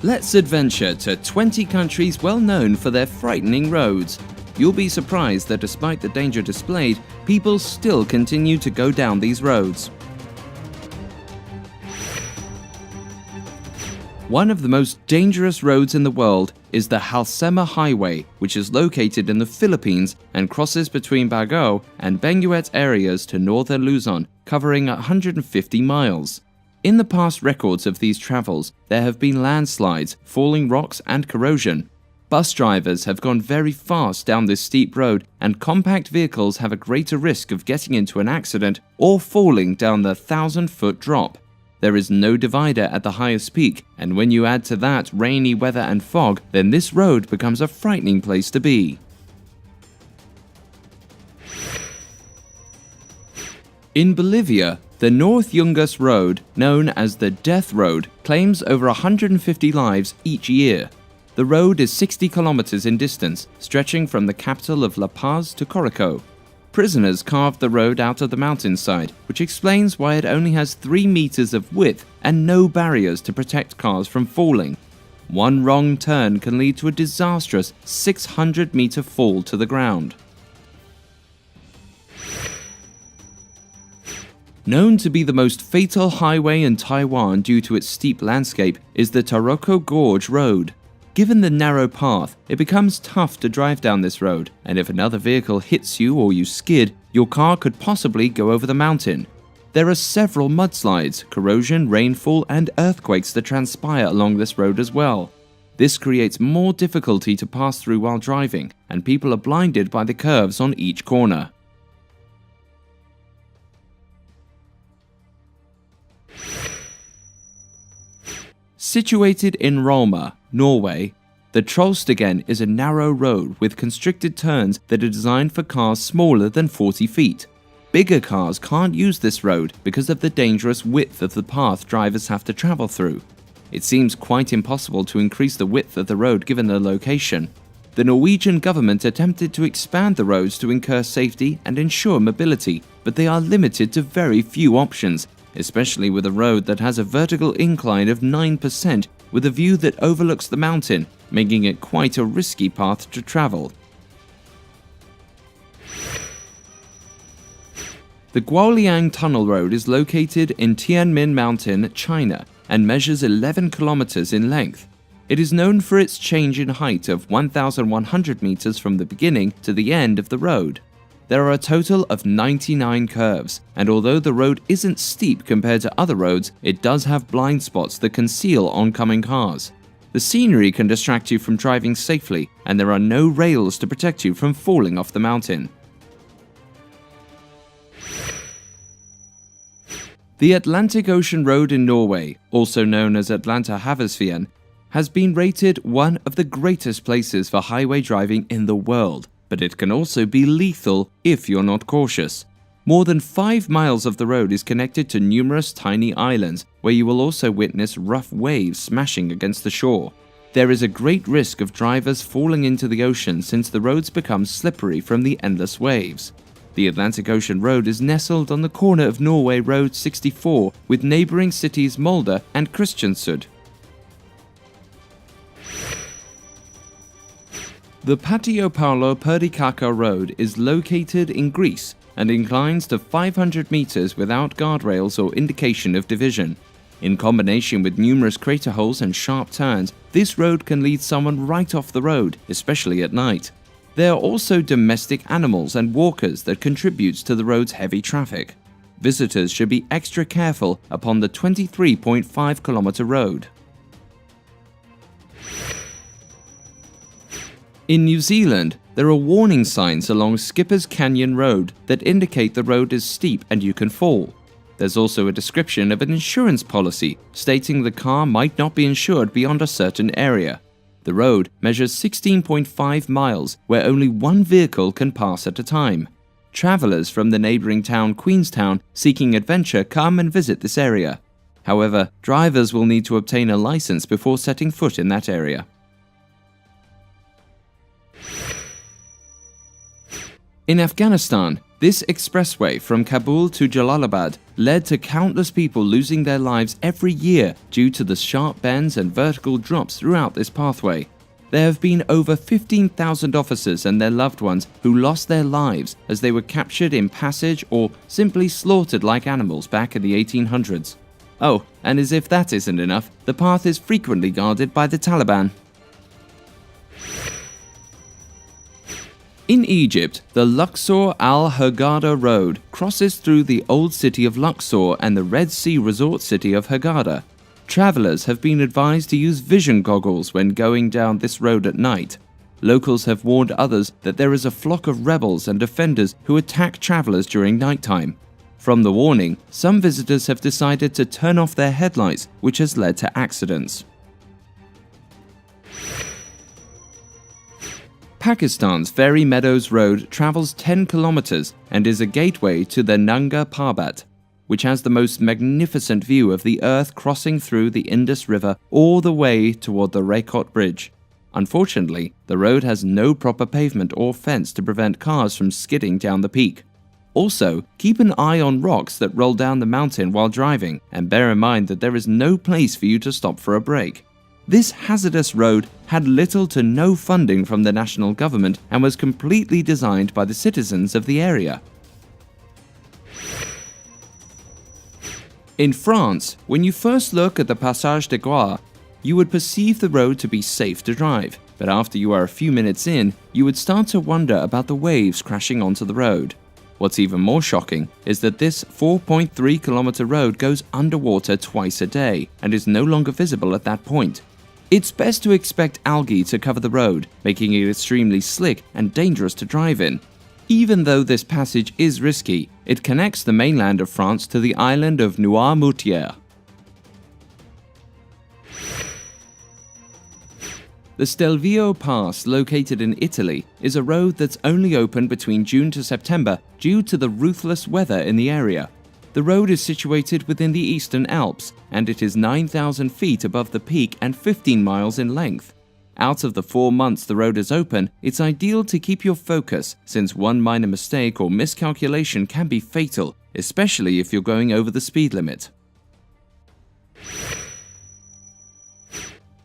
Let's adventure to 20 countries well known for their frightening roads. You'll be surprised that despite the danger displayed, people still continue to go down these roads. One of the most dangerous roads in the world is the Halsema Highway, which is located in the Philippines and crosses between Baguio and Benguet areas to northern Luzon, covering 150 miles. In the past records of these travels, there have been landslides, falling rocks and corrosion. Bus drivers have gone very fast down this steep road, and compact vehicles have a greater risk of getting into an accident or falling down the 1,000-foot drop. There is no divider at the highest peak, and when you add to that rainy weather and fog, then this road becomes a frightening place to be. In Bolivia, the North Yungas Road, known as the Death Road, claims over 150 lives each year. The road is 60 kilometers in distance, stretching from the capital of La Paz to Coroco. Prisoners carved the road out of the mountainside, which explains why it only has 3 meters of width and no barriers to protect cars from falling. One wrong turn can lead to a disastrous 600-meter fall to the ground. Known to be the most fatal highway in Taiwan due to its steep landscape is the Taroko Gorge Road. Given the narrow path, it becomes tough to drive down this road, and if another vehicle hits you or you skid, your car could possibly go over the mountain. There are several mudslides, corrosion, rainfall, and earthquakes that transpire along this road as well. This creates more difficulty to pass through while driving, and people are blinded by the curves on each corner. Situated in Roma, Norway, the Trollstigen is a narrow road with constricted turns that are designed for cars smaller than 40 feet. Bigger cars can't use this road because of the dangerous width of the path drivers have to travel through. It seems quite impossible to increase the width of the road given the location. The Norwegian government attempted to expand the roads to incur safety and ensure mobility, but they are limited to very few options, especially with a road that has a vertical incline of 9% with a view that overlooks the mountain, making it quite a risky path to travel. The Guoliang Tunnel Road is located in Tianmin Mountain, China, and measures 11 kilometers in length. It is known for its change in height of 1,100 meters from the beginning to the end of the road. There are a total of 99 curves, and although the road isn't steep compared to other roads, it does have blind spots that conceal oncoming cars. The scenery can distract you from driving safely, and there are no rails to protect you from falling off the mountain. The Atlantic Ocean Road in Norway, also known as Atlanta-Havsveien, has been rated one of the greatest places for highway driving in the world, but it can also be lethal if you're not cautious. More than 5 miles of the road is connected to numerous tiny islands, where you will also witness rough waves smashing against the shore. There is a great risk of drivers falling into the ocean since the roads become slippery from the endless waves. The Atlantic Ocean Road is nestled on the corner of Norway Road 64 with neighboring cities Molde and Kristiansund. The Patio Paolo Perdicaca Road is located in Greece and inclines to 500 meters without guardrails or indication of division. In combination with numerous crater holes and sharp turns, this road can lead someone right off the road, especially at night. There are also domestic animals and walkers that contributes to the road's heavy traffic. Visitors should be extra careful upon the 23.5-kilometer road. In New Zealand, there are warning signs along Skipper's Canyon Road that indicate the road is steep and you can fall. There's also a description of an insurance policy stating the car might not be insured beyond a certain area. The road measures 16.5 miles where only one vehicle can pass at a time. Travelers from the neighboring town Queenstown seeking adventure come and visit this area. However, drivers will need to obtain a license before setting foot in that area. In Afghanistan, This expressway from Kabul to Jalalabad led to countless people losing their lives every year due to the sharp bends and vertical drops throughout this pathway. There have been over 15,000 officers and their loved ones who lost their lives as they were captured in passage or simply slaughtered like animals back in the 1800s. Oh, and as if that isn't enough, the path is frequently guarded by the Taliban. In Egypt, the Luxor Al-Hurghada Road crosses through the old city of Luxor and the Red Sea resort city of Hurghada. Travelers have been advised to use vision goggles when going down this road at night. Locals have warned others that there is a flock of rebels and defenders who attack travelers during nighttime. From the warning, some visitors have decided to turn off their headlights, which has led to accidents. Pakistan's Fairy Meadows Road travels 10 kilometers and is a gateway to the Nanga Parbat, which has the most magnificent view of the earth crossing through the Indus River all the way toward the Raikot Bridge. Unfortunately, the road has no proper pavement or fence to prevent cars from skidding down the peak. Also, keep an eye on rocks that roll down the mountain while driving, and bear in mind that there is no place for you to stop for a break. This hazardous road had little to no funding from the national government and was completely designed by the citizens of the area. In France, when you first look at the Passage de Goire, you would perceive the road to be safe to drive, but after you are a few minutes in, you would start to wonder about the waves crashing onto the road. What's even more shocking is that this 4.3-kilometer road goes underwater twice a day and is no longer visible at that point. It's best to expect algae to cover the road, making it extremely slick and dangerous to drive in. Even though this passage is risky, it connects the mainland of France to the island of Noirmoutier. The Stelvio Pass, located in Italy, is a road that's only open between June to September due to the ruthless weather in the area. The road is situated within the Eastern Alps, and it is 9,000 feet above the peak and 15 miles in length. Out of the 4 months the road is open, it's ideal to keep your focus, since one minor mistake or miscalculation can be fatal, especially if you're going over the speed limit.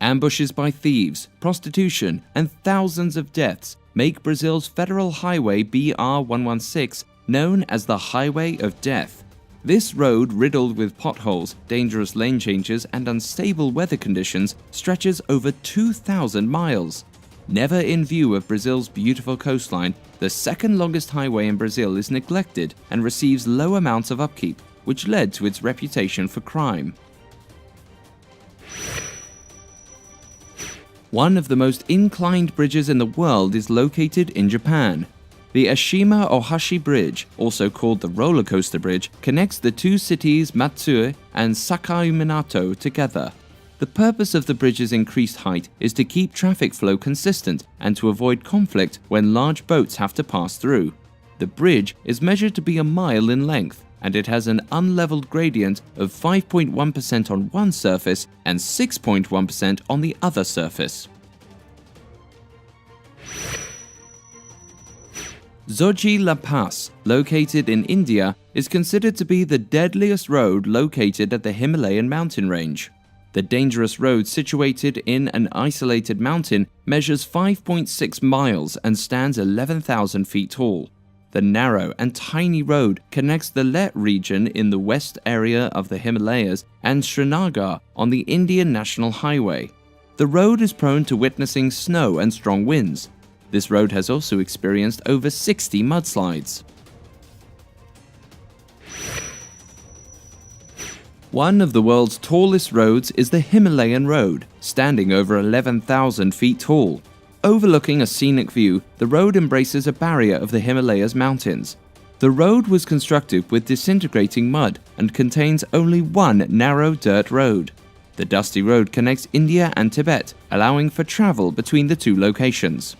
Ambushes by thieves, prostitution, and thousands of deaths make Brazil's federal highway BR-116 known as the Highway of Death. This road, riddled with potholes, dangerous lane changes, and unstable weather conditions, stretches over 2,000 miles. Never in view of Brazil's beautiful coastline, the second longest highway in Brazil is neglected and receives low amounts of upkeep, which led to its reputation for crime. One of the most inclined bridges in the world is located in Japan. The Ashima Ohashi Bridge, also called the roller coaster bridge, connects the two cities Matsue and Sakaiminato together. The purpose of the bridge's increased height is to keep traffic flow consistent and to avoid conflict when large boats have to pass through. The bridge is measured to be a mile in length, and it has an unleveled gradient of 5.1% on one surface and 6.1% on the other surface. Zoji La Pass, located in India, is considered to be the deadliest road located at the Himalayan mountain range. The dangerous road, situated in an isolated mountain, measures 5.6 miles and stands 11,000 feet tall. The narrow and tiny road connects the Leh region in the west area of the Himalayas and Srinagar on the Indian National Highway. The road is prone to witnessing snow and strong winds. This road has also experienced over 60 mudslides. One of the world's tallest roads is the Himalayan Road, standing over 11,000 feet tall. Overlooking a scenic view, the road embraces a barrier of the Himalayas mountains. The road was constructed with disintegrating mud and contains only one narrow dirt road. The dusty road connects India and Tibet, allowing for travel between the two locations.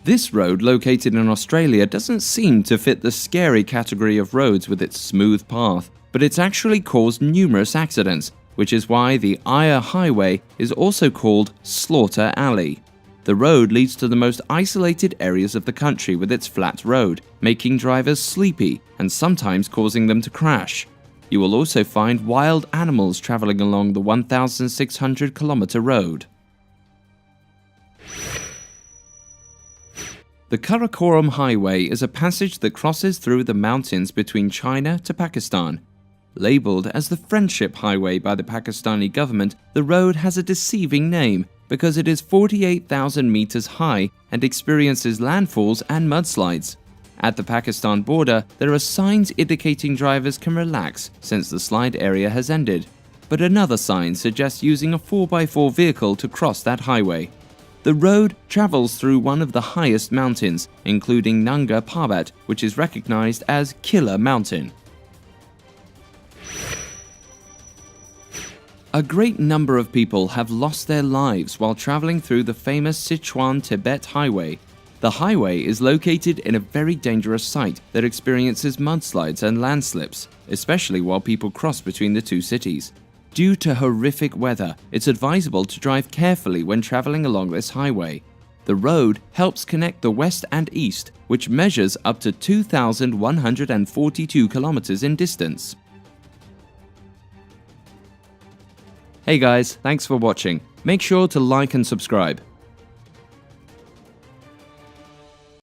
This road, located in Australia, doesn't seem to fit the scary category of roads with its smooth path, but it's actually caused numerous accidents, which is why the Eyre Highway is also called Slaughter Alley. The road leads to the most isolated areas of the country with its flat road, making drivers sleepy and sometimes causing them to crash. You will also find wild animals traveling along the 1,600-kilometer road. The Karakoram Highway is a passage that crosses through the mountains between China to Pakistan. Labeled as the Friendship Highway by the Pakistani government, the road has a deceiving name because it is 48,000 meters high and experiences landfalls and mudslides. At the Pakistan border, there are signs indicating drivers can relax since the slide area has ended, but another sign suggests using a 4x4 vehicle to cross that highway. The road travels through one of the highest mountains, including Nanga Parbat, which is recognized as Killer Mountain. A great number of people have lost their lives while traveling through the famous Sichuan-Tibet Highway. The highway is located in a very dangerous site that experiences mudslides and landslips, especially while people cross between the two cities. Due to horrific weather, it's advisable to drive carefully when traveling along this highway. The road helps connect the west and east, which measures up to 2,142 kilometers in distance. Hey guys, thanks for watching. Make sure to like and subscribe.